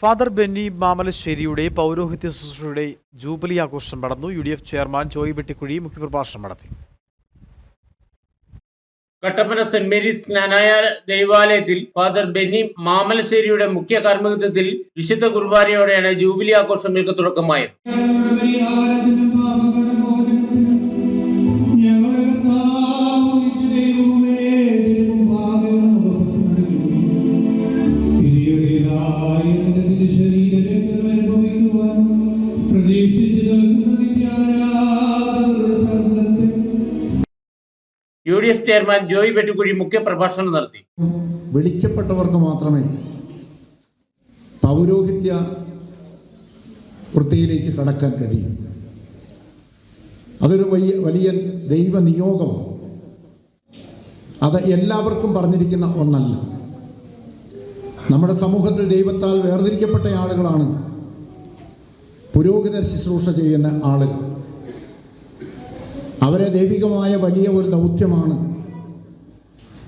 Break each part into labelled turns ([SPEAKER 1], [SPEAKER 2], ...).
[SPEAKER 1] Father Benny മാമലശ്ശേരിയുടെ പൗരോഹിത്യ ശുശ്രൂഷയുടെ jubilee ആഘോഷം നടന്നു. UDF ചെയർമാൻ ജോയ് വെട്ടിക്കുഴി മുഖ്യപ്രഭാഷണം നടത്തി.
[SPEAKER 2] കട്ടപ്പന സെന്റ് മേരീസ് ജ്ഞാനായ ദൈവാലയത്തിൽ ഫാദർ ബെന്നി മാമലശ്ശേരിയുടെ മുഖ്യ കാർമ്മികത്വത്തിൽ വിശുദ്ധ കുർബാനയോടെയാണ് ജൂബിലി ആഘോഷങ്ങൾക്ക് തുടക്കമായത്. UDF ചെയർമാൻ ജോയ് വെട്ടിക്കുഴി മുഖ്യ പ്രഭാഷണം നടത്തി.
[SPEAKER 3] വിളിക്കപ്പെട്ടവർക്ക് മാത്രമേ പൗരോഹിത്യ വൃത്തിയിലേക്ക് കടക്കാൻ കഴിയും. അതൊരു വലിയ ദൈവ നിയോഗമാണ്. അത് എല്ലാവർക്കും പറഞ്ഞിരിക്കുന്ന ഒന്നല്ല. നമ്മുടെ സമൂഹത്തിൽ ദൈവത്താൽ വേർതിരിക്കപ്പെട്ട ആളുകളാണ് പുരോഹിത ശുശ്രൂഷ ചെയ്യുന്ന ആളുകൾ. അവരെ ദൈവികമായ വലിയ ഒരു ദൗത്യമാണ്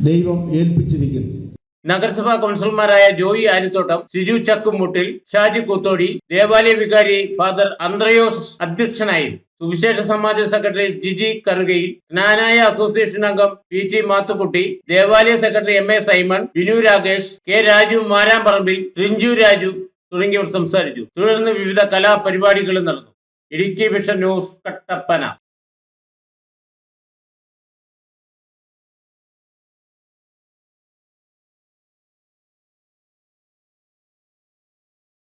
[SPEAKER 3] ദൈവം ഏൽപ്പിച്ചിരിക്കുന്നത്.
[SPEAKER 2] നഗരസഭാ കൗൺസിലർമാരായ ജോയി ആരിത്തോട്ടം, സിജു ചക്കുമുട്ടിൽ, ഷാജി കൂത്തോടി, ദേവാലയ വികാരി ഫാദർ അന്ത്രയോസ് അധ്യക്ഷനായി. സുവിശേഷ സമാജ സെക്രട്ടറി ജിജി കറുകയിൽ, ജ്ഞാനായ അസോസിയേഷൻ അംഗം PT മാത്തുക്കുട്ടി, ദേവാലയ secretary MA Simon, Binu Rakesh, K Raju Maramparambil, Rinchu Raju തുടങ്ങിയവർ സംസാരിച്ചു. തുടർന്ന് വിവിധ കലാപരിപാടികളും നടന്നു. Idukki vision news, Kattappana.